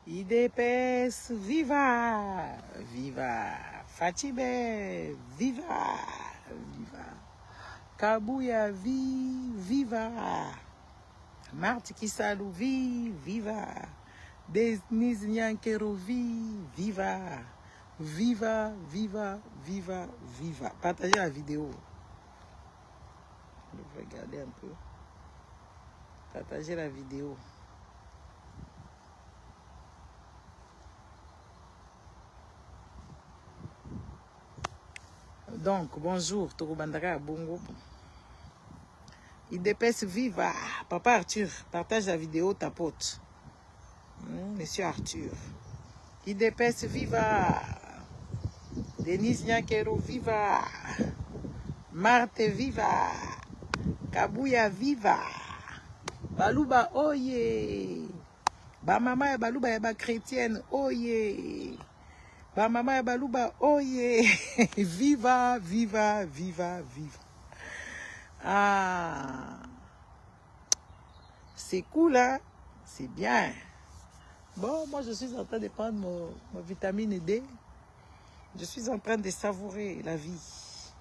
IDPS, viva! Viva! Fatime, viva! Viva! Kabuya, viva! Marti Kisalou, viva! Denise Nyankero, viva! Viva, viva, viva, viva! Partagez la vidéo. Regardez un peu. Partagez la vidéo. Donc, bonjour, Toko Bandara, bongo. IDPS viva. Papa Arthur, partage la vidéo, ta pote. Monsieur Arthur. IDPS viva. Denise Nyakero viva. Marthe viva. Kabuya viva. Baluba oye. Ba mama ya baluba ya ba chrétienne oye. Ba mama ya baluba oye. Viva, viva, viva, viva. Ah. C'est cool, hein? C'est bien. Bon, moi je suis en train de prendre ma vitamine D. Je suis en train de savourer la vie.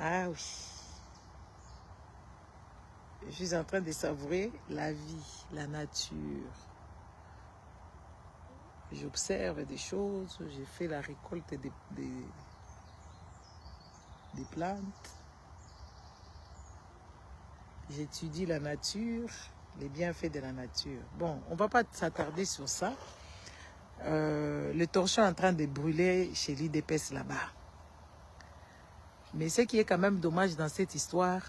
Ah oui. Je suis en train de savourer la vie, la nature. J'observe des choses, j'ai fait la récolte des plantes. J'étudie la nature, les bienfaits de la nature. Bon, on ne va pas s'attarder sur ça. Le torchon est en train de brûler chez l'IDPS là-bas. Mais ce qui est quand même dommage dans cette histoire,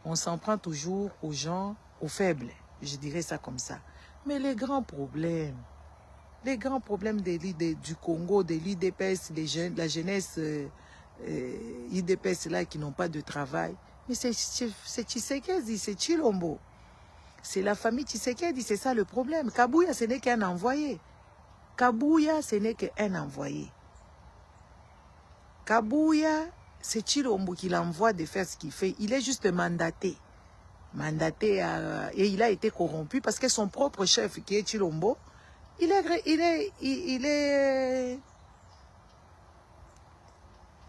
on s'en prend toujours aux gens, aux faibles. Je dirais ça comme ça. Mais les grands problèmes du Congo, de l'IDPS, la jeunesse IDPS là qui n'ont pas de travail, mais c'est Tshisekedi, c'est Tshilombo. C'est la famille Tshisekedi, c'est ça le problème. Kabuya, ce n'est qu'un envoyé. Kabuya, ce n'est qu'un envoyé. Kabuya, c'est Tshilombo qui l'envoie de faire ce qu'il fait. Il est juste mandaté. Et il a été corrompu parce que son propre chef, qui est Tshilombo, il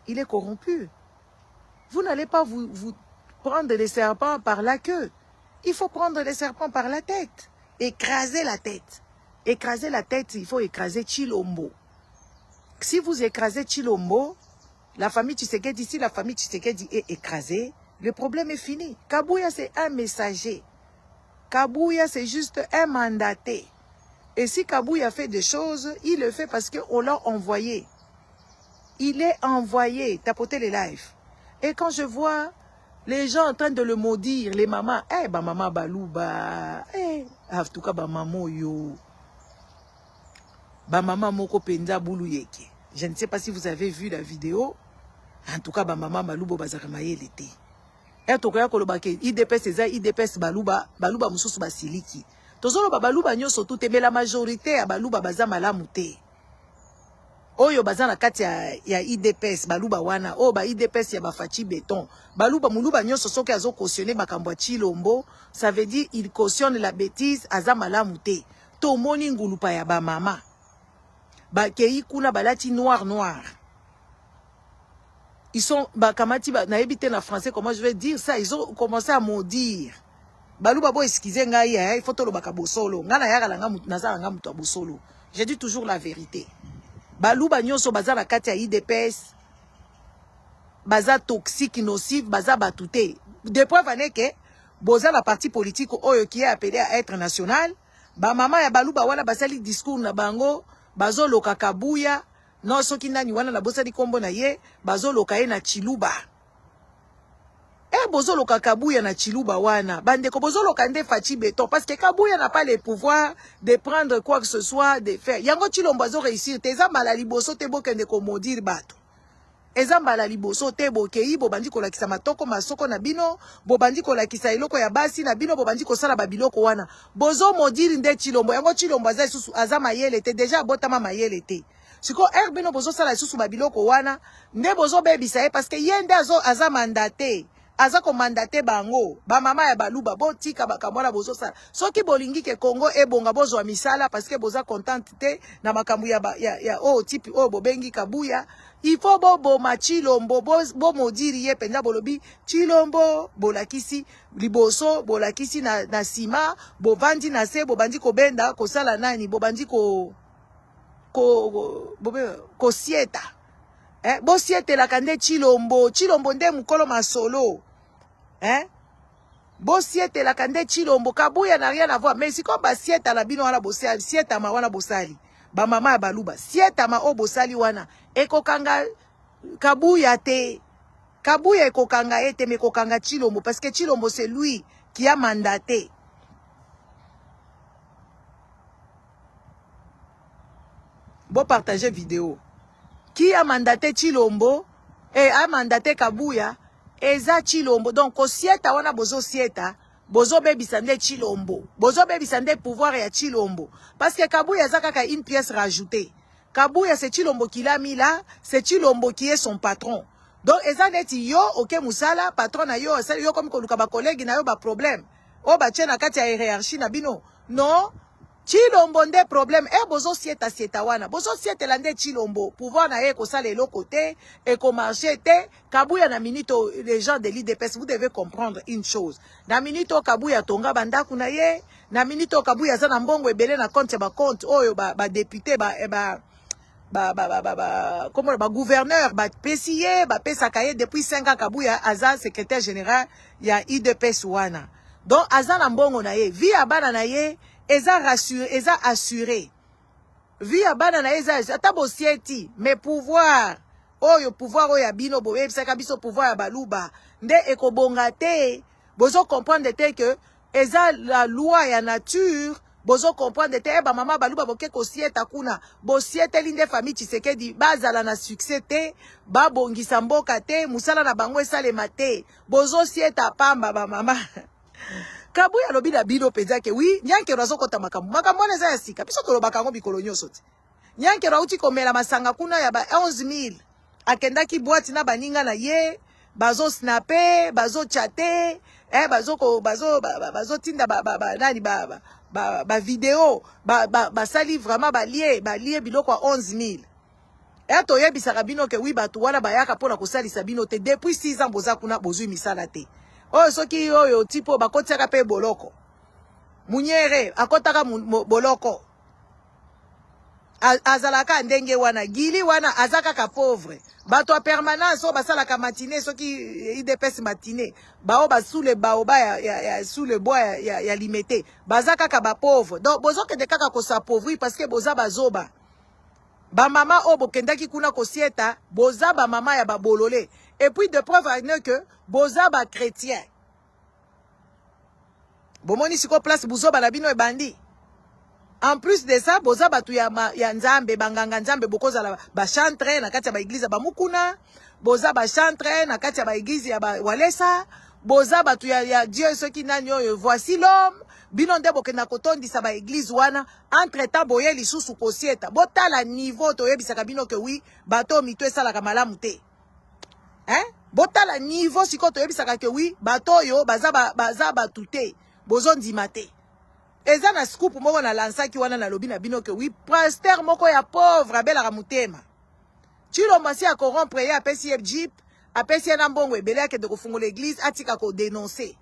est corrompu. Vous n'allez pas vous prendre les serpents par la queue. Il faut prendre les serpents par la tête. Écraser la tête. Écraser la tête, il faut écraser Tshilombo. Si vous écrasez Tshilombo, la famille Tshisekedi, si la famille Tshisekedi est écrasée, le problème est fini. Kabuya, c'est un messager. Kabuya, c'est juste un mandaté. Et si Kabuya fait des choses, il le fait parce qu'on l'a envoyé. Il est envoyé. Tapotez les lives. Et quand je vois les gens en train de le maudire, les mamans, bah maman balouba, en tout cas bah maman yo, bah maman moko penda boulou yeke. Je ne sais pas si vous avez vu la vidéo. En tout cas bah maman balouba bazakamaye l'été. Et tout cas kolobake IDPS eza IDPS balouba mususu basiliki. Tozolo baluba nyoso tout mais la majorité ya baluba baza malamu te. Oyo baza na kati ya IDPS baluba wana, o ba IDPS ya bafachi béton. Baluba muluba nyoso soki azo cautionner makambo ya Tshilombo, ça veut dire il cautionne la bêtise aza malamu te. To moni ngulupa ya ba mama. Ba kei kuna balati noir. Ils sont bakamati na ebité na français comment je vais dire ça, ils ont commencé à maudire. Baluba bo excusez ngai il faut to lo bakabosolo ngana yaka la ngamu nazala ngamu to bosolo. Je dis toujours la vérité. Baluba nyonso baza na kati ya IDPS baza toxique nocif baza batute. De preuve ane ke boza la parti politique oyo qui est appelé à être national, ba mama ya baluba wana basali discours na bango bazo loka Kabuya no soki nani wana na bosali kombo na ye bazo loka ye na Chiluba. Bozolo Kabuya na Chiluba wana. Bandeko bozolo kande fachi béton. Parce que Kabuya n'a pas le pouvoir de prendre quoi que ce soit, de faire. Yango Tshilombo bazo réussir. Teza malaliboso te bokende ko maudire bato. Eza malaliboso te bokei bobandi ko lakisa matoko masoko na bino. Bobandi ko lakisa eloko ya basi na bino. Bobandi ko sala babiloko wana. Bozo maudire nde Tshilombo. Yango Tshilombo aza susu aza mayele te. Déjà botama mayele te. Siko bino bozo sala susu babiloko wana. Nde bozo bebisa ye parce que yende aza mandaté. aza ko mandate bango ba mama ya baluba botika bakamwana bozo sala soki bolingi ke Congo ebonga bozwa misala parce que boza contente te na makambu ya o type o bobengi Kabuya il faut boboma Chilombo bo modiri ye penza bolobi Chilombo bolakisi liboso bolakisi na sima bovandi na se bobandi kobenda kosala nani bobandi ko sieta bo siete la kande Chilombo nde mukolo masolo bo siete la kande Chilombo Kabuya n'a rien à voir mais si comme ba sieta la bino wana bosali sieta ma wana bosali ba mama ya baluba sieta ma o bosali wana ekokanga Kabuya te Kabuya ekokanga ete me kokanga Chilombo parce que Chilombo c'est lui qui a mandaté. Bon partager vidéo. Qui a mandaté Chilombo et a mandaté Kabuya eza Chilombo. Donc au sieta wana bozo sieta bozo bebisande Chilombo. Bozo bebisande pouvoir ya Chilombo. Parce que Kabuya eza kaka une pièce rajoutée. Kabuya c'est Chilombo qui l'a mis là, c'est Chilombo qui est son patron. Donc eza neti yo ok musala patron na yo yo comme koluka ba collègue na yo ba problème. O ba tchena kati ya hiérarchie na bino. Non. Chilombo nde problème e bozo sieta wana bozo sieta lande Chilombo pouvoir na ye ko sala eloko te et ko marcher te Kabuya na minito les gens de l'IDPS vous devez comprendre une chose na minito Kabuya tonga bandaku na ye na minito Kabuya za na mbongo ebele na compte oyo ba député comment ba gouverneur ba PCA ba pesaka ye depuis 5 ans Kabuya aza secrétaire général ya IDPS wana donc aza na mbongo na ye vie abana na ye eza assuré vie ya bana na eza ata bosieti mais pouvoir oyo ya bino boyebisaka biso pouvoir ya baluba nde ekobonga te bozo comprendre te que eza la loi ya nature bozo comprendre te ba mama baluba boke kosieta kuna bosieteli nde famille Tshisekedi bazala na succès te babongisa mboka te musala na bango esalema te bozo sieta pamba ba mama Kabuya lobi na bino penza ke oui nyanke razo kota makambo neza ya sika biso tolobaka ngo bikolo nyonso ti nyanke rauti komela masanga kuna ya ba 11000 akendaki boîte na baninga na ye bazo snapper bazo chatter bazo tinda nani ba vidéo sali vraiment balie biloko 11000 to yebisaka bino ke oui batu wana bayaka pona kosalisa bino te depuis 6 ans boza kuna bozui misala te. Oh, soki oyo tipo bakotiaka pe boloko. Munyere akotaka boloko. Azalaka ndenge wana gili wana azaka ka pauvre. Bato a permanence o basalaka matinée soki IDPS matinée. Bao ba sous le baoba ya sous le bois ya limité. Bazaka ka ba pauvre. Donc bozoke de kaka ko sa pauvre parce que boza bazoba. Ba mama o bokendaki kuna kosieta boza ba mama ya ba bololé. Et puis de preuve que boza ba chrétien. Bomoni siko place buzo ba labino e bandi. En plus de ça, boza batu ya nzambe banganga nzambe bokoza la ba chantre na kati ya ba église ba mukuna, boza ba chantre na kati ya ba église ya ba walesa, boza batu ya Dieu ceux qui nani oyo voici l'homme. Bino nde bokenda kotondisa ba église wana entre temps boye lisusu kosieta. Botala niveau to yebisaka bino ke oui, bato mito esalaka malamu te. Botala niveau siko to yebisaka ke oui, bato yo baza batu te. Bozo ndima te. Eza na scoop moko na lansaki wana na lobi na bino ke oui, pasteur moko ya pauvre abelaka mutema. Chilombo si a corrompre ya apesi ye jeep, apesi ye na mbongo ebele akende kofungola l'église atika ko dénoncer.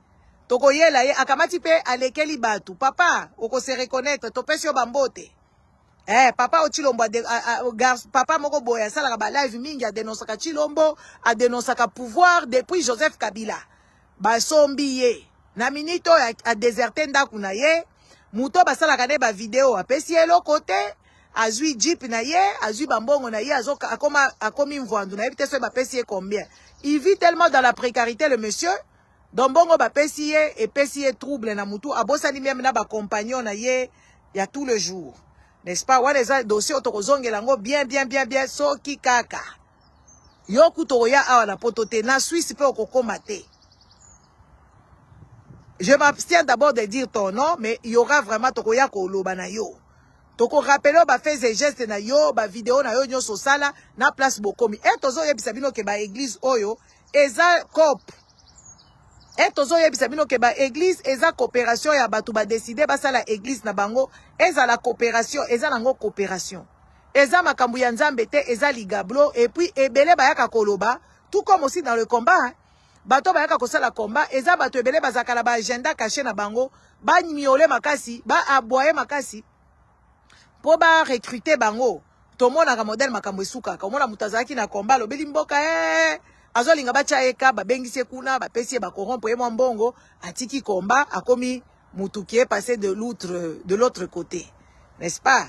Toko yela ye akamati pe alekeli batu. Papa, oko se reconnaître to pesi yo bambote. Papa o Chilombo papa moko boya salaka ba live mingi a dénoncaka Chilombo, a dénoncaka pouvoir depuis Joseph Kabila. Ba sombi ye. Na minito a déserté ndaku na ye, muto basalaka ne ba vidéo apesi ye lokote, azui jeep na ye, azui bambongo na ye, akomi mvandu na ye biteso ba pesi ye combien. Il vit tellement dans la précarité le monsieur, donc bongo ba pesi ye et pesi ye trouble na mutu, abosani même na ba compagnon na ye ya tout le jour. N'est-ce pas? Wa les dossiers otokozongela ngo bien soki kaka. Yoku toya awa na potote na Suisse pe okokoma te. Je m'abstiens d'abord de dire ton nom, mais il y aura vraiment tokoya koloba na yo. Toko rappelo ba fait des gestes na yo, ba vidéo na yo nyoso sala na place bokomi. Et tozo yebisa bino ke ba église oyo eza cop. Et tozo yebisa bino ke ba église eza coopération ya batu ba décider ba sala église na bango eza la coopération eza nango coopération eza makambu ya nzambe te eza ligablo et puis ebele bayaka koloba tout comme aussi dans le combat hein. Bato bayaka kosala combat eza bato ebele bazakala ba agenda caché na bango ba miole makasi ba aboyer makasi po ba recruter bango tomona ka modèle makambu esuka ka mona mutazaki na combat lobeli mboka azolinga bacha eka babengisi kuna bapesi ba corrompre ye mbongo atiki komba akomi mutu qui est passé de l'autre côté n'est-ce pas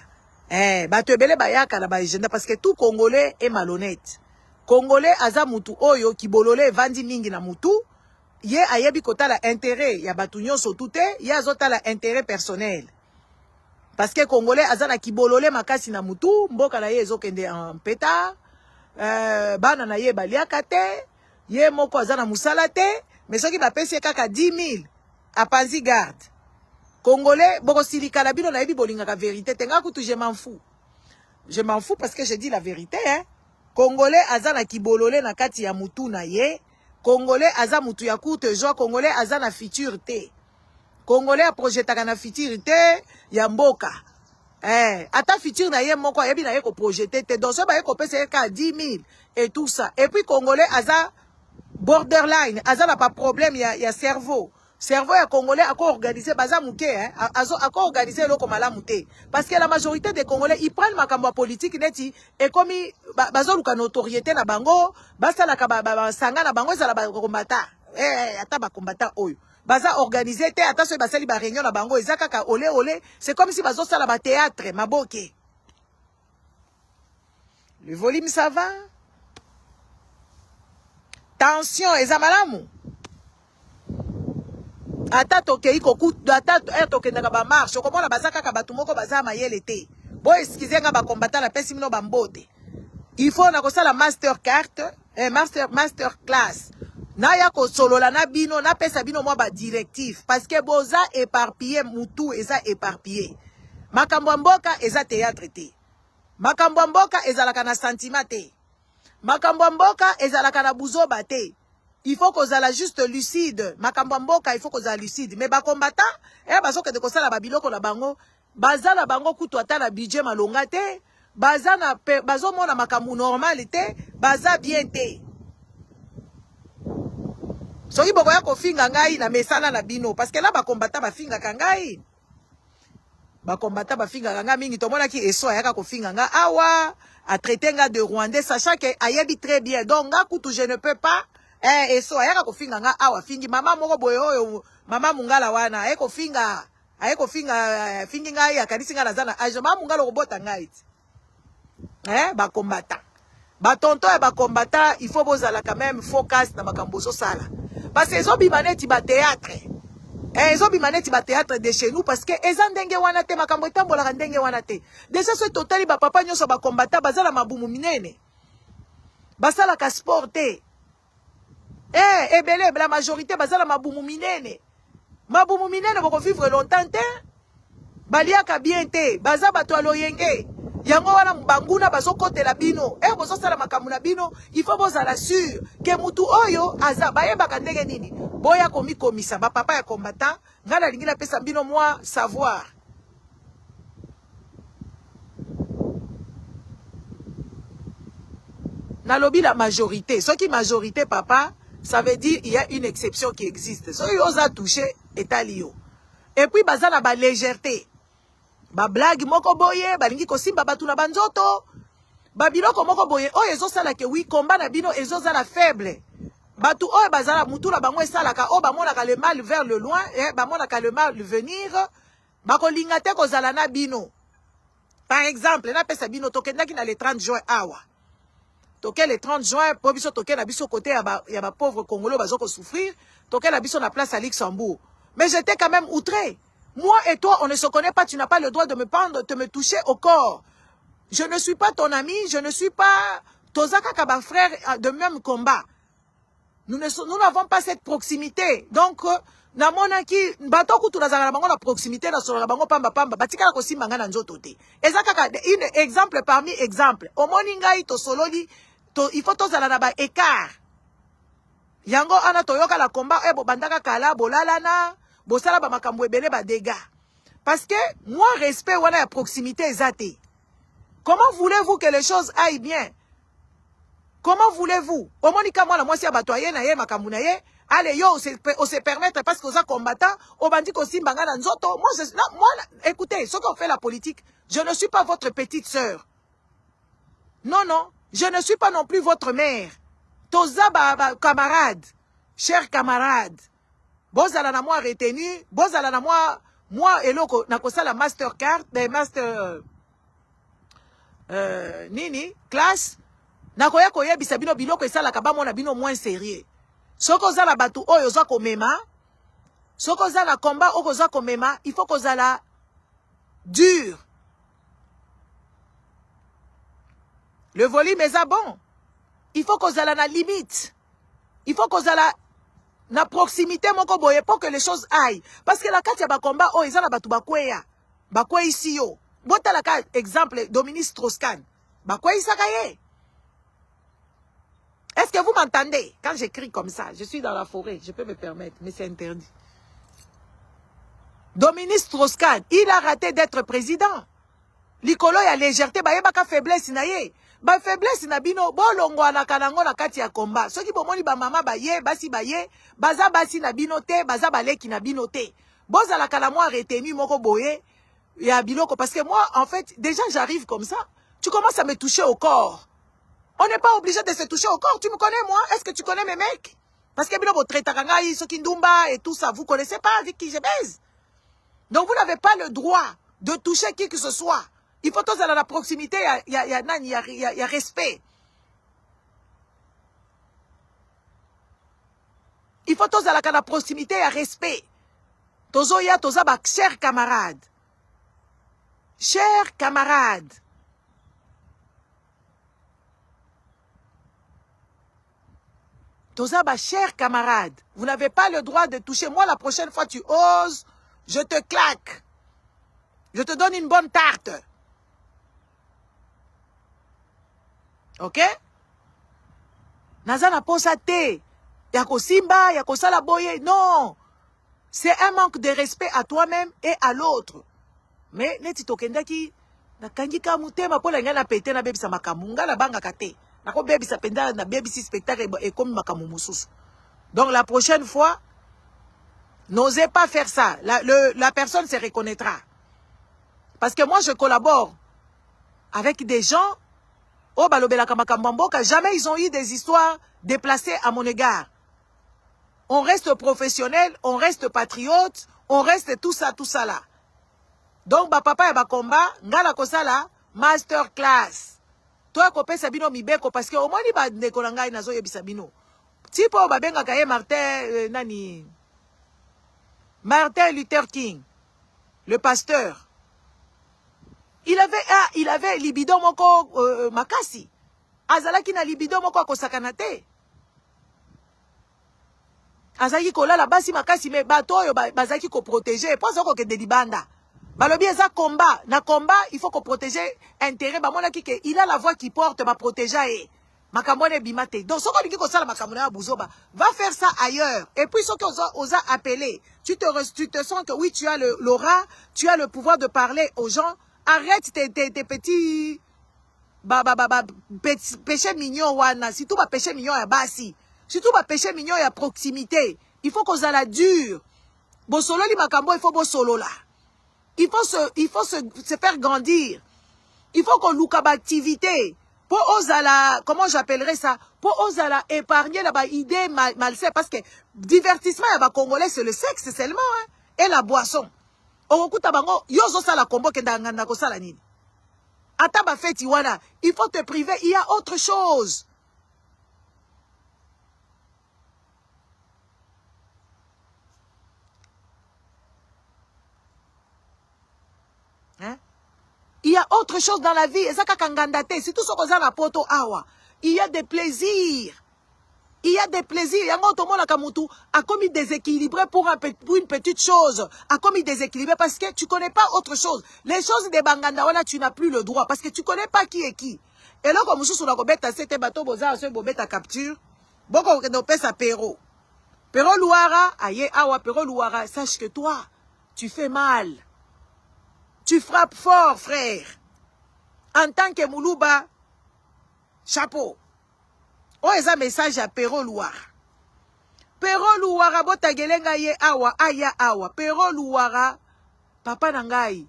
bato ebele bayaka na ba agenda parce que tout congolais est malhonnête congolais aza mutu oyo kibolole vandi mingi na mutu ye ayebi kotala intérêt ya batu nyonso tout ye azotala intérêt personnel parce que congolais aza na kibolole makasi na mutu mboka na ye ezokende en pétard bana na ye baliaka te ye moko aza na musala te mais soki bapesi kaka 10 000 apanzi garde congolais bokosilika na bino na yebi bolingaka vérité te nga kutu je m'en fous parce que je dis la vérité hein congolais aza na kibolole na kati ya mutu na ye congolais aza mutu ya courte joie congolais aza na futur te congolais aprojetaka na futur te ya mboka ata futur na ye moko ayebi na ye ko projeter te donc so ba ye ko pesa ka 10 000 et tout ça et puis congolais aza borderline aza na pas problème ya cerveau ya congolais ako organiser baza muke ako organiser loko malamu te parce que la majorité des congolais ils prennent makambo politique neti et comme bazo luka notoriété na bango basala ka sanga na bango ezala ba combattant ata ba combattant oyo baza organisé te ata so basali ba réunion na bango ezaka ka olé c'est comme si bazo sala ba théâtre maboke le volume ça va tension eza malamu ata tokei kokutu ata tokendaka ba marche okomona bazaka ka batu moko baza mayele te bo excusez nga ba combattant la pesi mino bambote il faut na kosala master carte master class na ya kosolola na bino na pesa bino mwa ba directif parce que boza éparpillé mutu eza éparpillé makambo mboka eza théâtre te makambo mboka ezalaka na sentiment te makambo mboka ezalaka na buzoba te il faut kozala juste lucide makambo mboka il faut kozala lucide mais ba combattant bazoke de kosala ba biloko na bango baza na bango kutu ata na budget malonga te baza na bazomona makambo normal te baza bien te soki boko ya kofinga ngai na mesana na bino parce que là ba combattant bafinga kangai ba combattant bafinga ngai mingi tomona ki eso ayaka kofinga ngai awa a traité nga de rwandais sachant que ayebi très bien donc nga kutu je ne peux pas eso ayaka kofinga nga awa fingi mama moko boye oyo mama mungala wana ayeko finga fingi ngai akanisi nga nazana age mama mungala kobota ngai ba combattant ba tonton et ba combattant il faut bozala quand même focus na makambo so sala parce que ezo bimaneti ba théâtre ezo bimaneti ba théâtre de chez nous parce que eza ndenge wana te makambo etambola ndenge wana te déjà so totali ba papa nyoso ba combattant bazala mabumu minene basala ka sport te ebele la majorité bazala mabumu minene boko vivre longtemps te baliaka bien te baza bato aloyenge yango wana mbanguna bazokotela bino bozosala makambo na bino il faut bozala sûr ke mutu oyo aza bayebaka ndenge nini boya komikomisa bapapa ya combattant nga nalingi napesa bino mwa savoir nalobi la majorité soki majorité papa ça veut dire il y a une exception qui existe soki oza touché etali yo et puis baza na ba légèreté ba blague moko boye balingi kosimba batu na banzoto ba biloko moko boye oyo ezosala ke oui combat na bino ezozala faible batu oyo bazala mutu na bango esalaka o bamonaka le mal vers le loin bamonaka le mal venir bakolinga te kozala na bino par exemple napesa bino tokendaki na le 30 juin awa toke le 30 juin po biso toke na biso côté ya ba pauvre congolais bazoko souffrir toke na biso na place à Luxembourg mais j'étais quand même outré. Moi et toi, on ne se connaît pas, tu n'as pas le droit de me prendre, de me toucher au corps. Je ne suis pas ton ami, je ne suis pas Tozaka Kaba frère de même combat. Nous n'avons pas cette proximité. Donc, namonaki bato kutu nazanga na bango na proximité na solo na bango pamba batika ko simbanga na nzoto te. Ezaka un exemple parmi exemple. Omoni ngai to sololi to il faut tozala na ba écart. Yango ana toyoka la combat e bo bandaka kala bolalana bosala ba makambo ebele ba dégâts. Parce que moi respect wana ya proximité ezate. Comment voulez-vous que les choses aillent bien? Comment voulez-vous? Au monika moi la moi si abatoye na ye makambo na ye, allez yo on se permettre parce que oza combattant, on bandi ko simbanga na nzoto. Moi écoutez, ce qu'on fait la politique, je ne suis pas votre petite sœur. Non non, je ne suis pas non plus votre mère. Toza camarade, chers camarades. Bozala na moi retenu, bozala na moi eloko na kosala Mastercard, des master nini classe na koya koyebisa bino biloko esalaka ba mona bino moins sérieux. Soko zala batu oyo za komema, soko zala combat oyo za komema, il faut kozala dur. Le volume est bon. Il faut kozala na limite. Il faut kozala na proximité moko boye pour que les choses aillent. Parce que la kati ya ba combat oyo ezala batu bakweya. Bakweyi si yo. Bota la carte exemple Dominique Strauss-Kahn. Bakweyi sakaye. Est-ce que vous m'entendez? Quand j'écris comme ça, je suis dans la forêt, je peux me permettre, mais c'est interdit. Dominique Strauss-Kahn, il a raté d'être président. Likolo ya légèreté, ba yebaka faiblesse na ye. Ba faiblesse na bino, bo longwa na kanango na kati ya combat. Soki bomoni ba mama ba ye, basi ba ye, baza basi na bino te, baza baleki na bino te. Boza la kana moi retenu moko boye, ya biloko, parce que moi, en fait, déjà j'arrive comme ça, tu commences à me toucher au corps. On n'est pas obligé de se toucher au corps. Tu me connais, moi? Est-ce que tu connais mes mecs? Parce que Bilo Tretarangaï, Sokindumba et tout ça, vous ne connaissez pas avec qui je baise. Donc vous n'avez pas le droit de toucher qui que ce soit. Il faut tous aller à la proximité, il y a respect. Il faut tous aller à la proximité, il y a respect. Tozo ya toza ba chers camarades. Chers camarades. Tozaba, chers camarades, vous n'avez pas le droit de toucher. Moi, la prochaine fois, tu oses, je te claque. Je te donne une bonne tarte. Ok? Nazana posa te. Yako simba, yako salaboye. Non. C'est un manque de respect à toi-même et à l'autre. Mais, neti tokendaki, na kangika mutema pola ngana pete na bebisa makamunga na banga kate. Donc la prochaine fois, n'osez pas faire ça. La personne se reconnaîtra. Parce que moi, je collabore avec des gens, oh, jamais ils ont eu des histoires déplacées à mon égard. On reste professionnel, on reste patriote, on reste tout ça là. Donc, papa et combat, ngala kosala, masterclass. Toi, kopé sabino mibeko, parce que au moins, il va décolangaï nazo yebisa bino. Tipo, babenga kaye Martin Luther King, le pasteur. Il avait libido moko makasi. Azalaki na libido moko kosakanate. Azalaki kola la basi makasi, mais bato yo bazaki ko protéger. Pas zoko ke de libanda. Balobi eza combat. Na combat, il faut qu'on protège intérêt. Il a la voix qui porte, ma protéger. Makamone bimate. Donc, ce qu'on dit que ça, makamone bouzoba, va faire ça ailleurs. Et puis, ce qu'on osa appelé, tu te sens que oui, tu as l'aura, tu as le pouvoir de parler aux gens. Arrête tes petits, péchés mignons, wana. Si tout va péché mignon, ya basi. Si tout va péché mignon, ya proximité. Il faut qu'on la dure. Bon solo li makambo, il faut bon solo là. Il faut se faire grandir. Il faut qu'on loue activité. Pour osala, comment j'appellerais ça? Pour osala épargner la idée malsaine. Parce que divertissement, y a Congolais, c'est le sexe seulement, hein, et la boisson. Orokuta bango, yozo sala kombo kenda nganda ko sala nini. Ata ba feti wana, il faut te priver, il y a autre chose. Hein? Il y a autre chose dans la vie. C'est tout ce qu'on a la poto awa. Il y a des plaisirs. Il y a des plaisirs. Yango tomo na kamutu a commis déséquilibré pour une petite chose. A commis déséquilibré parce que tu connais pas autre chose. Les choses des banganda wana tu n'as plus le droit parce que tu connais pas qui est qui. Et là comme sous la bobeta c'était bateau boza ce bobeta capture. Boko no pesa Pero. Pero Louara, aye awa Pero Louara, sache que toi, tu fais mal. Tu frappes fort, frère. En tant que Moulouba, chapeau. Oh, eza message à Pero Louara. Pero Louara, botagelenga ye awa, aya awa. Pero Louara, papa nangai.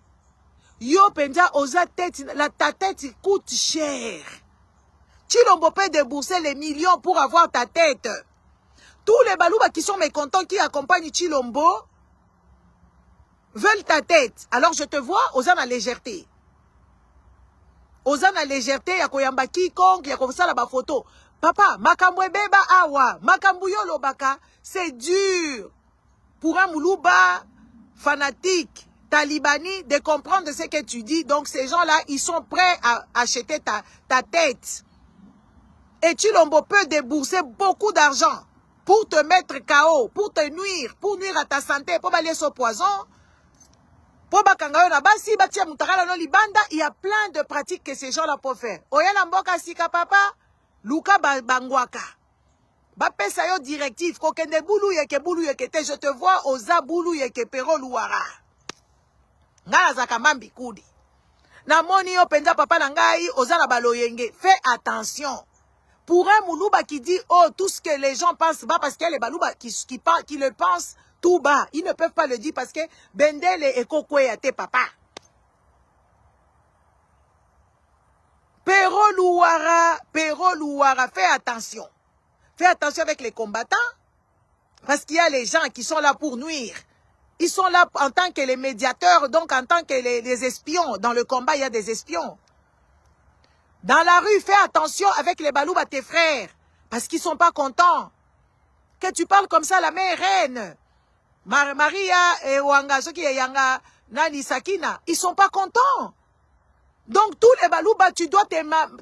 Yo penja oza tête, ta tête coûte cher. Chilombo peut débourser les millions pour avoir ta tête. Tous les balouba qui sont mécontents, qui accompagnent Chilombo, veulent ta tête. Alors je te vois, oza na légèreté. Oza na légèreté, ya koyamba quiconque, ya kosala ba photo. Papa, makambo beba awa, makambo yo lobaka, c'est dur pour un moulouba fanatique, talibani, de comprendre ce que tu dis. Donc ces gens-là, ils sont prêts à acheter ta tête. Et Chilombo peut débourser beaucoup d'argent pour te mettre KO, pour te nuire, pour nuire à ta santé, pour balayer ce poison. Il y a plein de pratiques que ces gens-là peuvent faire. Oyana mboka sika papa, Luka bangwaka. Bapesa yo directif, kokende boulou yeke te, je te vois oza boulou yeke Pero Louara. Ngala zaka mambi kudi. Na moni yo penza papa na ngai, oza na baloyenge. Fais attention. Pour un moulouba qui dit, oh, tout ce que les gens pensent bas, parce qu'il y a les balouba qui le pensent tout bas. Ils ne peuvent pas le dire parce que Bendele et Kokweyate papa. Pero Louara, fais attention. Fais attention avec les combattants. Parce qu'il y a les gens qui sont là pour nuire. Ils sont là en tant que les médiateurs, donc en tant que les espions. Dans le combat, il y a des espions. Dans la rue, fais attention avec les balouba tes frères. Parce qu'ils ne sont pas contents. Que tu parles comme ça, la mère reine. Maria et Wanga, ceux qui est Yanga, Nani Sakina, ils ne sont pas contents. Donc tous les balouba, tu dois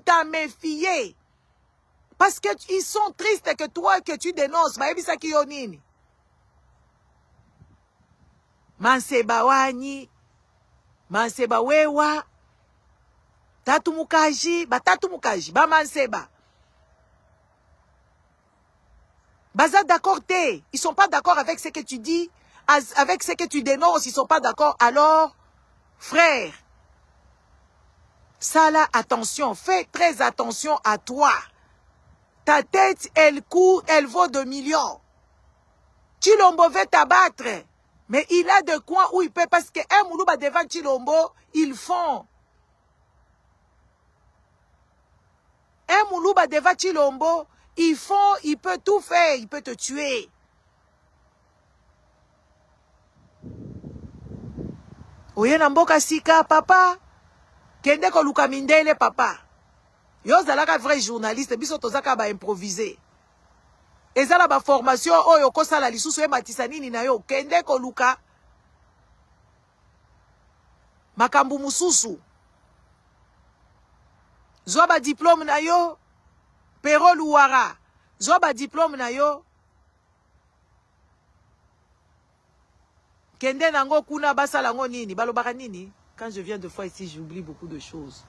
t'en méfier. Parce qu'ils sont tristes que toi, que tu dénonces. Maïbisa Kiyonini. Manseba Wani. Manseba Wewa. Tatumukaji. Batumukaji. Bamanseba. Baza d'accord t'es. Ils sont pas d'accord avec ce que tu dis. Avec ce que tu dénonces. Ils sont pas d'accord. Alors, frère. Ça là, attention. Fais très attention à toi. Ta tête, elle coûte, elle vaut 2 millions. Chilombo veut t'abattre. Mais il a de coins où il peut, parce qu'un moulouba devant Chilombo, ils font. Un moulouba devant Chilombo, ils font, il peut tout faire, il peut te tuer. Oyena mboka sika, papa. Kende ko luka mindele, papa. Yo zalaka vrai journaliste, biso tozaka ba improviser. Ezala ba formation oyo kosala lisusu e matisa nini na yo kende ko luka makambu mususu. Zwa ba diplôme na yo Pero Louara. Zwa ba diplôme na yo kende nango kuna basala ngo nini balobaka nini. Quand je viens de fois ici, j'oublie beaucoup de choses.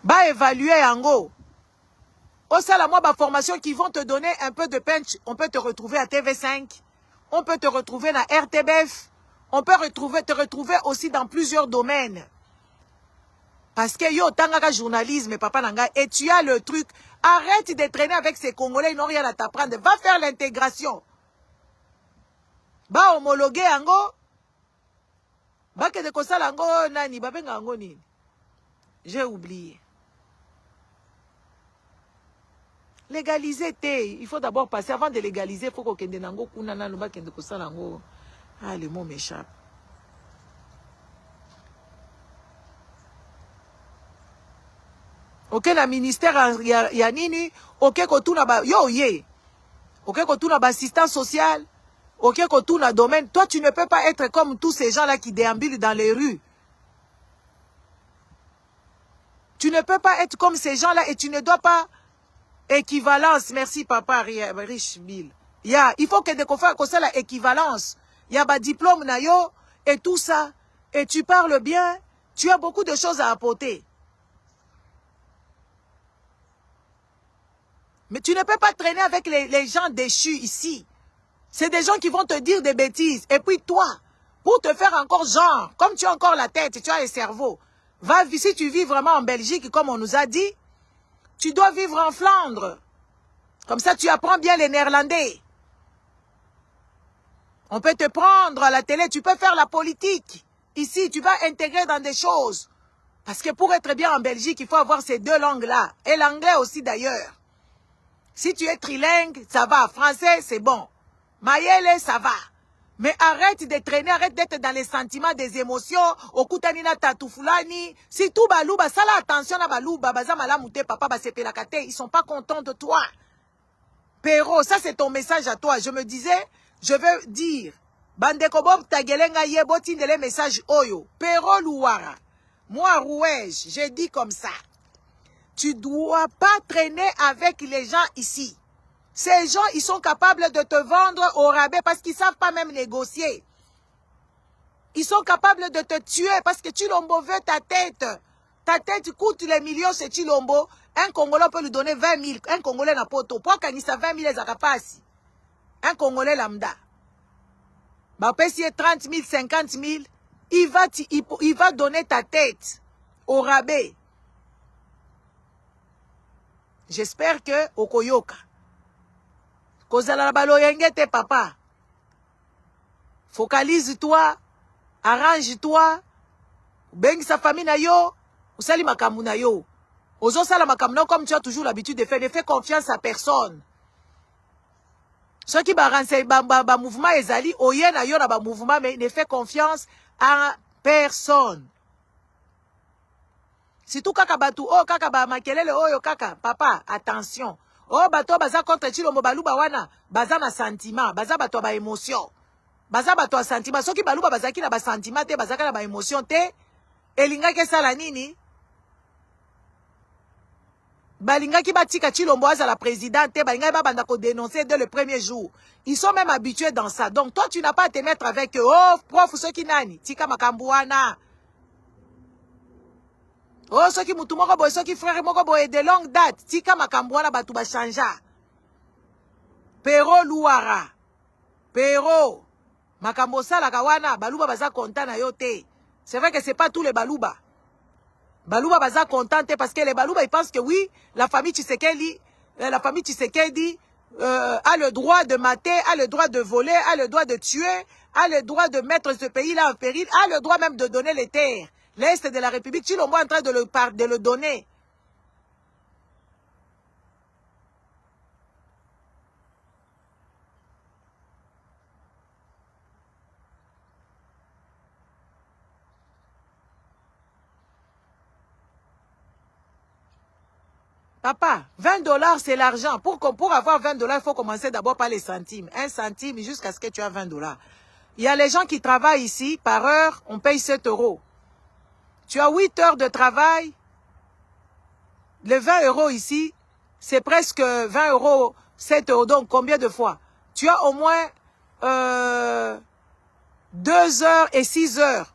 Ba évaluer yango. Au salaire, moi, ma formation qui vont te donner un peu de punch. On peut te retrouver à TV5. On peut te retrouver à RTBF. On peut te retrouver aussi dans plusieurs domaines. Parce que yo, tangaka journalisme, papa nanga, et tu as le truc. Arrête de traîner avec ces Congolais, ils n'ont rien à t'apprendre. Va faire l'intégration. Ba homologuer yango. Ba ke de kosala yango nani, ba benga yango nini. J'ai oublié. Légaliser té, il faut d'abord passer avant de légaliser, il faut qu'on kende nango kuna nanu ba kende kosala nango. Ah, le mot m'échappe. Ok, la ministère ya nini, ok kotuna ba yo ye. Ok kotuna ba assistant social, ok kotuna domaine. Toi tu ne peux pas être comme tous ces gens là qui déambulent dans les rues. Tu ne peux pas être comme ces gens là et tu ne dois pas équivalence, merci papa Rich Bill. Il faut que de faire la équivalence. Il y a un diplôme na yo et tout ça. Et tu parles bien, tu as beaucoup de choses à apporter. Mais tu ne peux pas traîner avec les gens déchus ici. C'est des gens qui vont te dire des bêtises. Et puis toi, pour te faire encore genre, comme tu as encore la tête, tu as le cerveau, si tu vis vraiment en Belgique, comme on nous a dit, tu dois vivre en Flandre. Comme ça, tu apprends bien les néerlandais. On peut te prendre à la télé, tu peux faire la politique. Ici, tu vas intégrer dans des choses. Parce que pour être bien en Belgique, il faut avoir ces deux langues-là. Et l'anglais aussi d'ailleurs. Si tu es trilingue, ça va. Français, c'est bon. Mayele, ça va. Mais arrête de traîner, arrête d'être dans les sentiments, des émotions. Okutanina tatufulani. Si tout balouba, ça là, attention à balouba, bazamala mouté, papa, basepelakate, ils sont pas contents de toi. Pero, ça c'est ton message à toi. Je me disais, je veux dire, bandeko bob tagelenga yebo tindele message oyo. Pero louara. Moi, Rouège, j'ai dit comme ça. Tu dois pas traîner avec les gens ici. Ces gens, ils sont capables de te vendre au rabais parce qu'ils savent pas même négocier. Ils sont capables de te tuer parce que Chilombo veut ta tête. Ta tête coûte les millions chez Chilombo. Un Congolais peut lui donner 20 000. Un Congolais n'a pas auto. Pourquoi quand il a 20 000, les arapassi? Un Congolais lambda. Bah, si 30 000, 50 000, il va donner ta tête au rabais. J'espère que Okoyoka. Kozala baloyengete papa. Focalise-toi. Arrange-toi. Bengi sa famille na yo. Usali makamu na yo. Ozo sala makamu na comme tu as toujours l'habitude de faire. Ne fais confiance à personne. Ceux qui ba mouvement ezali, oye na yo na ba mouvement, mais ne fais confiance à personne. Si tout kaka batu, oh kaka ba makelele, oh yo kaka, papa, attention. Oh bato baza contre Chilombo baluba wana, baza na sentiment, baza bato ba émotion. Baza bato a sentiment, soki baluba baza ki na ba sentiment te, baza ka na ba émotion te, elinga ke sala nini? Balinga ki batika Chilombo aza la présidente, balinga ba banda ko dénoncer dès le premier jour. Ils sont même habitués dans ça. Donc toi tu n'as pas à te mettre avec eux. Oh prof, ceux qui nani, tika makambuana. Oh, ceux qui moutou moko boy, ceux qui frère moko boy de longue date, tika makambouana batu ba chanja. Pero louara. Pero. Makambo sala kawana, baluba baza content na yote. C'est vrai que c'est pas tous les baluba. Baluba baza content parce que les baluba ils pensent que oui, la famille Tshisekedi a le droit de mater, a le droit de voler, a le droit de tuer, a le droit de mettre ce pays-là en péril, a le droit même de donner les terres. L'Est de la République, tu l'as en train de le donner. Papa, 20 $, c'est l'argent. Pour avoir 20 $, il faut commencer d'abord par les centimes. 1 centime jusqu'à ce que tu aies 20 $. Il y a les gens qui travaillent ici, par heure, on paye 7 €. Tu as 8 heures de travail. Les 20 € ici, c'est presque 20 €, 7 €. Donc, combien de fois? Tu as au moins 2 heures et 6 heures.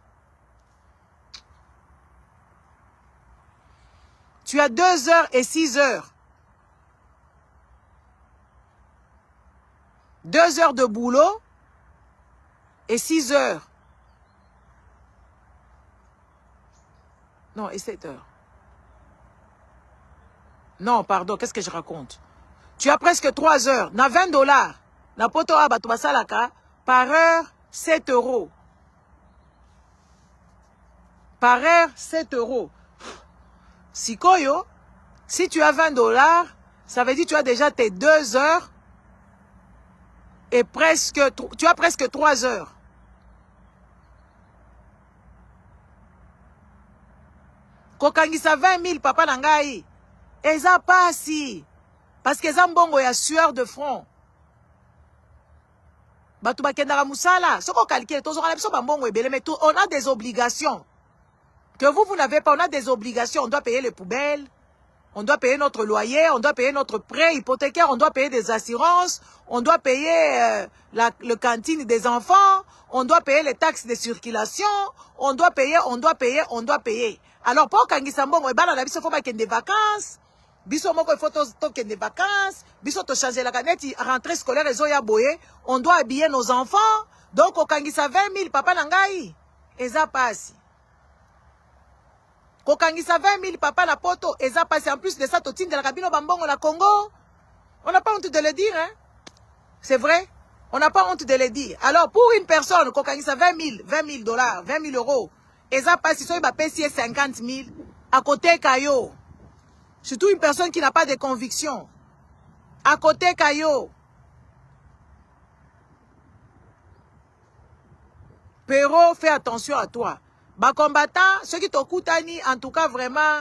Tu as 2 heures et 6 heures. 2 heures de boulot et 6 heures. Non, et 7 heures. Non, pardon, qu'est-ce que je raconte? Tu as presque 3 heures. Na 20 $. Na poto abatu basalaka, par heure, 7 €. Par heure, 7 €. Sikoyo, si tu as 20 $, ça veut dire que tu as déjà tes 2 heures et tu as presque 3 heures. Kokangisa 20 000 papa nangai. Eza pasi. Parce que eza mbongo ya sueur de front. Batu bakendara musala. Soko calculer, tozo kana biso ba mbongo ebele, mais on a des obligations. Que vous n'avez pas, on a des obligations. On doit payer les poubelles. On doit payer notre loyer. On doit payer notre prêt hypothécaire. On doit payer des assurances. On doit payer le cantine des enfants. On doit payer les taxes de circulation. On doit payer, on doit payer, on doit payer. Alors, pour Kangi Sambongo, il faut des vacances. Biso moko il faut toquer des vacances. Biso to changer la canette. Rentrée scolaire et zoya boye. On doit habiller nos enfants. Donc au kangisa 20 000 papa nangai. Eza passe. Kokangisa 20 000 papa na poto. Eza passe. En plus de ça, totine de la cabine bambongo na Congo. On n'a pas honte de le dire, hein. C'est vrai. On n'a pas honte de le dire. Alors, pour une personne, kokangisa 20 000 dollars, 20 000 euros, eza passe, si il va payer 50 000, à côté Kayo. Surtout une personne qui n'a pas de conviction. À côté Kayo. Pero, fais attention à toi. Ba combattant, ceux qui t'okoutani, en tout cas vraiment,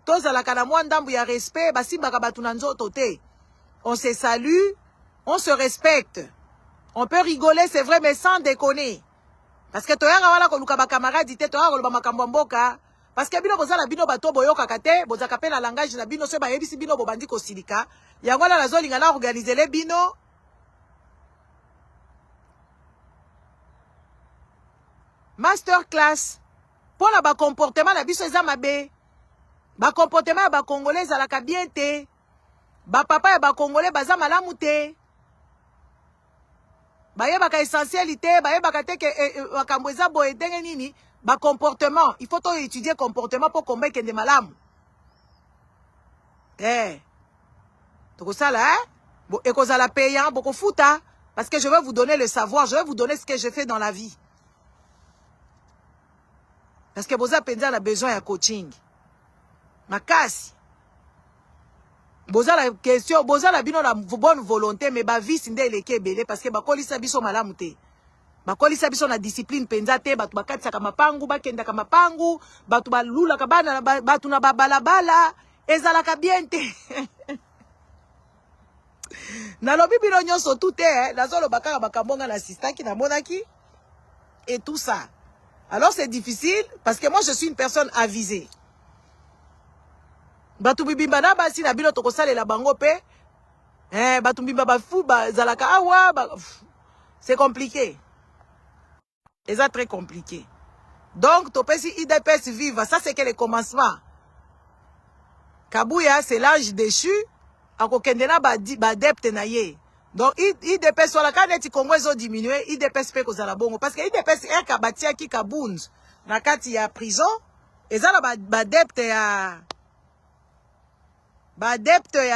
tous à la kanamouanda, il y a respect, ba si baka batunanzo toté. On se salue, on se respecte. On peut rigoler, c'est vrai, mais sans déconner. Parce que toi, wala ko luka ba camarade ite, toi, ko ba makamboka. Parce que bino boza la bino bato boyoka kate, boza kapé la langage na bino se ba yebisi bino bobandi ko silika. Yango la zoli ngala organiser les bino. Masterclass. Pour la ba comportement la biso eza mabe. Ba comportement ba congolais za la bien te. Ba papa et ba congolais baza malamu te. Ba yebaka essentialité, ba yebaka te ke makambo eza boye ndenge nini. Ba comportement, il faut étudier comportement pour convaincre des malamu. Eh. Donc ça là, bon, et cause à la payant, beaucoup fouta, parce que je vais vous donner le savoir, je vais vous donner ce que je fais dans la vie. Parce que vous avez besoin de coaching. Ma casse. Vous avez la question, vous avez la bonne volonté, mais ba vie sinde le kebele parce que ba kolisa biso malamu te. Ba kolisa biso na discipline penza te, batu bakatisa kama pangu, bakenda kama pangu, batu balula kabana, batu na babalabala, ezalaka bien te. Na lobi bino nyonso tout te, nazolo bakaka bakambonga na sistaki na monaki et tout ça. Alors c'est difficile parce que moi je suis une personne avisée. Batu bibimba na basi na bino toko sale la bango pe. Batu bibimba ba fou ba zalaka awa ba. C'est compliqué. Et ça très compliqué. Donc topesi IDPS viva, ça c'est que le commencement. Kabuya c'est l'ange déchu. Akokendena ba adepte na ye. Donc IDPS wala kaneti Congo ezo diminuer, IDPS pe kozala bongo parce que IDPS kabatia ki kabunz na kati ya prison, ezala ba adepte ya ba adepte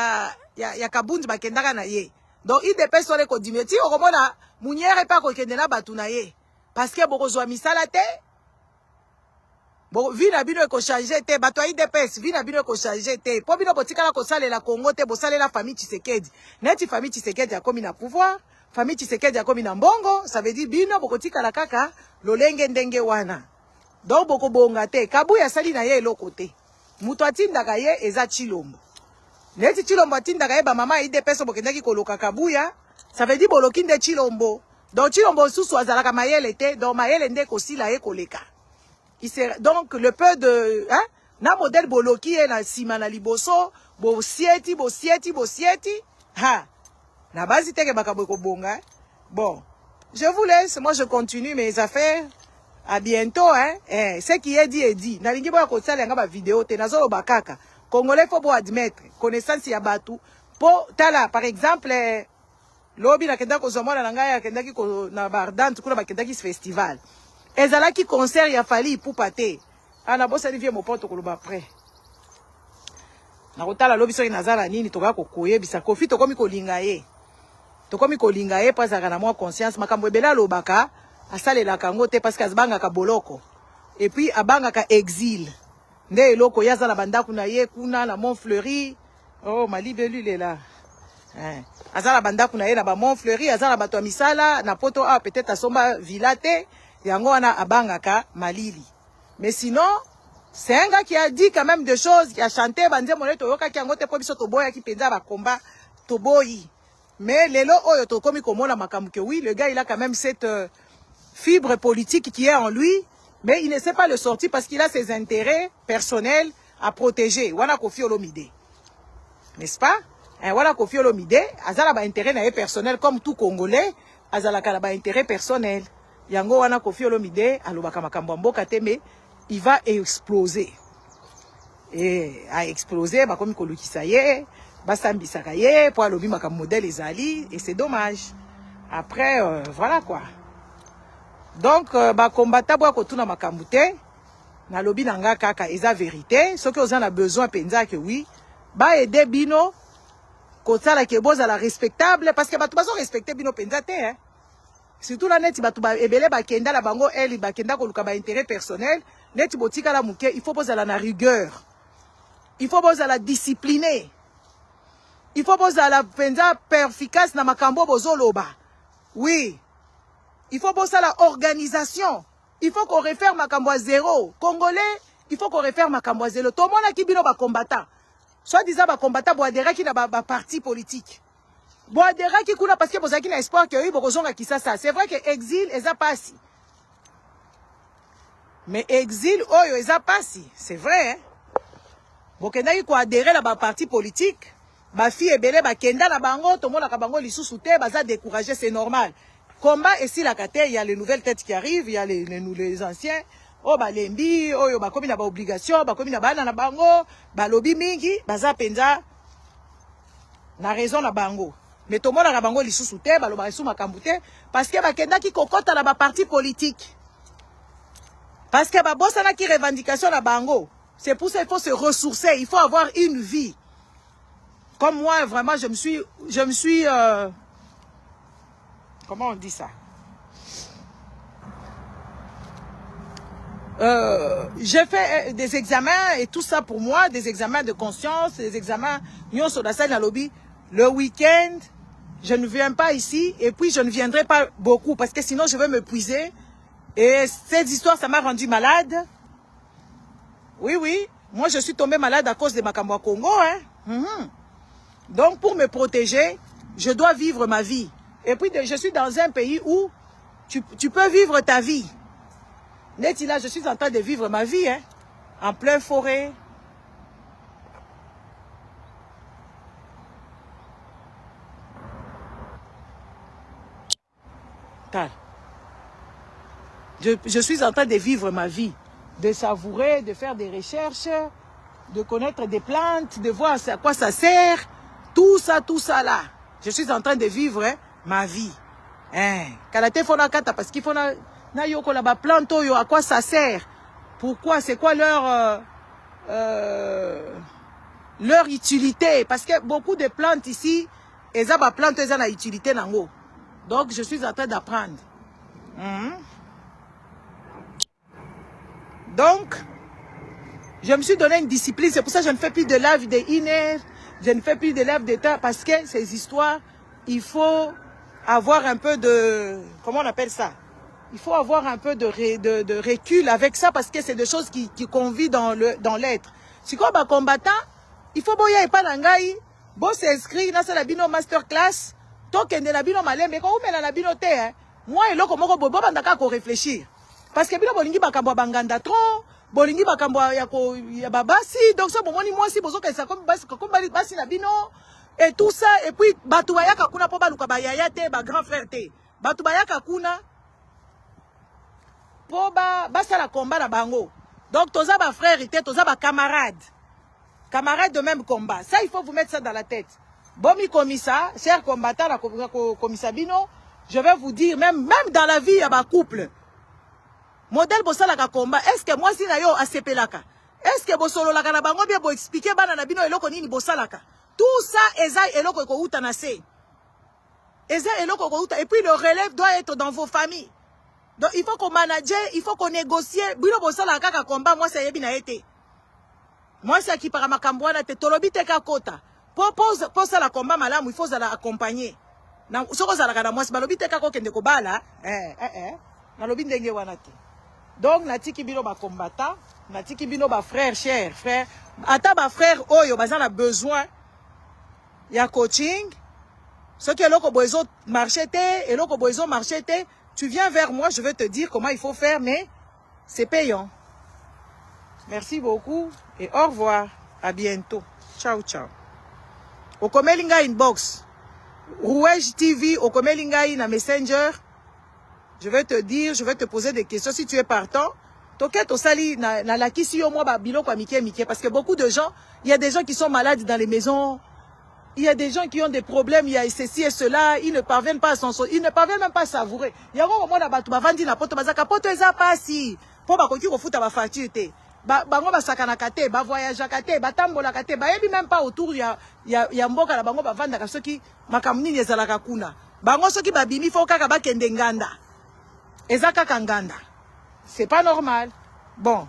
ya kabunz bakendaka na ye. Donc IDPS wala ko diminuer ti okomona munyere pa kokendena batu na ye parce que boko zwa misala te. Bon, vie na bino ko changer te, bato IDPS, vie na bino ko changer te. Po bino botika la ko sale la Congo te, bo sale la famille Tshisekedi. Neti famille Tshisekedi a komi na pouvoir, famille Tshisekedi a komi na mbongo, ça veut dire bino boko tika la kaka lolenge ndenge wana. Donc boko bonga te, Kabuya sali na ye eloko te. Muto atindaka ye eza Chilombo. Neti Chilombo atindaka ye ba mama IDPS bokendaki koloka Kabuya, ça veut dire boloki nde Chilombo. Donc Chilombo susu azalaka mayele te, donc mayele nde kosila ye koleka. Donc le peu de hein na modèle boloki et na sima na liboso bo sieti ha na base te ke bakabo ko bonga. Bon, je vous laisse, moi je continue mes affaires. À bientôt hein. Ce qui est dit na lingi ba ko sala nga ba vidéo te nazolo bakaka congolais faut bo admettre connaissance ya batu po tala par exemple lobi na kenda ko zomona na ngai kenda ki ko na bardante kuna ba kenda ki festival. Ezala ki concert ya fali pour pate. Ana bosa ni vie mo poto koloba après. Na kotala lobi so inazala nini toka ko koyebisa kofi to komi ko linga ye. To komi ko linga ye pas na moi conscience makambo ebela lobaka asale la kango te parce que azbanga ka boloko. Et puis abanga ka exil. Nde eloko yaza na bandaku na ye kuna na Mont Fleury. Oh malibelu le là. Azala bandaku na ye na ba Mont Fleury, azala bato misala na poto peut-être asomba vilate. Yango wana abangaka malili. Mais sinon, c'est un gars qui a dit quand même des choses, qui a chanté, bandé moné toyoka ki angote po biso toboya ki penza ba combat toboyi. Mais lelo oyo to komi komona makambu que oui, le gars il a quand même cette fibre politique qui est en lui, mais il ne sait pas le sortir parce qu'il a ses intérêts personnels à protéger. Wana Koffi Olomide. N'est-ce pas? Wana Koffi Olomide, azala ba intérêt na personnel comme tout Congolais, azala kala ba intérêt personnel. Yango wana Koffi Olomide alobaka makambo mboka te mais il va exploser. et a explosé, bah comme kolukisa ye, bah sambisaka ye, pour alobi maka modèle ezali, et c'est dommage. Après, voilà quoi. Donc, bah combattant bois kotuna makamute, na lobi nanga kaka eza vérité, ce que vous en a besoin penza que oui, bah aider bino, kotala ke boza la respectable, parce que bah tu vas respecter bino penza te, hein. Surtout la net, bah tu vas ebele bah kenda la bango elle, bah kenda koluka bah intérêt personnel, net botika la mouke, il faut poser la rigueur. Il faut poser la discipliner. Il faut poser la penza perficace na makambo bozoloba. Oui. Il faut poser la organisation. Il faut qu'on refaire makambo à zéro. Congolais, il faut qu'on refaire makambo à zéro. Tout le monde a qui bino ba combattant. Soit disant ba combattant boadera qui na ba parti politique. Boadera qui kuna parce que bozaki na espoir que oui bokozonga qui ça. C'est vrai que exil eza pasi. Mais exil oyo eza pasi, c'est vrai hein. Bokenda ki ko adhérer la ba parti politique. Ba fille ebele ba kenda na bango, to mona ka bango lisusu te, baza décourager, c'est normal. Combat et si la kate, il y a les nouvelles têtes qui arrivent, il y a les anciens. Oh ba lembi, oh yo ba komi na ba obligation, ba komi na ba na bango, ba lobby mingi, baza penza na raison na bango. Mais to mona ka bango lisusu te, ba loba sou makambu te parce que ba kenda ki kokota na ba parti politique. Parce que ba bossa na ki revendication na bango. C'est pour ça qu'il faut se ressourcer, il faut avoir une vie. Comme moi, vraiment, je me suis comment on dit ça? J'ai fait des examens et tout ça pour moi, des examens de conscience, des examens le week-end. Je ne viens pas ici et puis je ne viendrai pas beaucoup parce que sinon je vais m'épuiser. Et cette histoire, ça m'a rendu malade. Oui, oui. Moi, je suis tombée malade à cause de Makambo Congo. Hein. Donc, pour me protéger, je dois vivre ma vie. Et puis, je suis dans un pays où tu peux vivre ta vie. Neti là, je suis en train de vivre ma vie. Hein, en pleine forêt. Je suis en train de vivre ma vie. De savourer, de faire des recherches, de connaître des plantes, de voir à quoi ça sert. Tout ça là. Je suis en train de vivre hein, ma vie. Hein. Parce qu'il faut na yoko là-bas plante yo, à quoi ça sert? Pourquoi? C'est quoi leur utilité? Parce que beaucoup de plantes ici, elles ont des plantes, elles ont une utilité nango. Donc je suis en train d'apprendre. Donc, je me suis donné une discipline. C'est pour ça que je ne fais plus de live de 1 heure. Je ne fais plus de live de temps. Parce que ces histoires, il faut avoir un peu de... Comment on appelle ça? Il faut avoir un peu de recul avec ça. Parce que c'est des choses qui convient dans l'être. Si quoi, bah, combattant, il faut boya et pas l'angaï. Bon, c'est inscrit dans la bino masterclass. Token de la bino malé. Mais quand vous mettez la bino té, moi, et là, comment on peut réfléchir? Parce que bino bolingi bakambo banganda trop, bolingi bakambo ya babasi, donc ça bomoni moi si bozo ka ça comme basi na bino et tout ça et puis batu bayaka kuna po baluka bayaya te ba grand frère te. Batu bayaka kuna po basa la combat na bango. Donc toza ba frère te, toza ba camarade. Camarade de même combat. Ça il faut vous mettre ça dans la tête. Bomi komisa, cher combattant la komisa bino, je vais vous dire même dans la vie il y a ba couple. Modèle bosalaka combat, est-ce que moi si na yo asepelaka? Est-ce que bosolo laka na bango bien bo expliquer bana na bino eloko nini bosalaka? Tout ça eza eloko ko uta na se. Eza eloko ko uta et puis le relève doit être dans vos familles. Donc il faut qu'on manage, il faut qu'on négocie. Bino bosalaka ka combat moi ça yebi na été. Moi c'est qui para makambo na te tolobi te ka kota. Pour ça la combat malamu il faut ça accompagner. Na soko za la moi c'est balobi te ka ko kende ko bala na lobi ndenge wana te. Donc, natiki bino ba combattant, natiki bino ba frère, cher frère. Ata ba frère oyo bazan a besoin ya coaching. Ce que l'oko boiso marchete et l'oko boiso marchete, tu viens vers moi, je vais te dire comment il faut faire, mais c'est payant. Merci beaucoup et au revoir. À bientôt. Ciao, ciao. Okomelinga inbox. Rouge TV, Okomelinga na Messenger. Je vais te dire, je vais te poser des questions. Si tu es partant, Toke tosali na lakisi yo moi ba biloko ya mike parce que beaucoup de gens, il y a des gens qui sont malades dans les maisons. Il y a des gens qui ont des problèmes, il y a ceci et cela, ils ne parviennent pas à s'en sortir, ils ne parviennent même pas à savourer. Il y a un moment où batu bavandi na poto bazaka poto eza pasi. Po ba koki ko futa ba facture te. Bango ba sakanaka te, ba voyageaka te, ba tambolaka te, ba yebi même pas autour ya mboka na bango bavandaka soki makambo nini ezalaka kuna. Bango soki babimi fo kaka bakende nganda. Eza kaka nganda. C'est pas normal. Bon.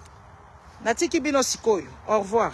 Natiki bino sikoyo. Au revoir.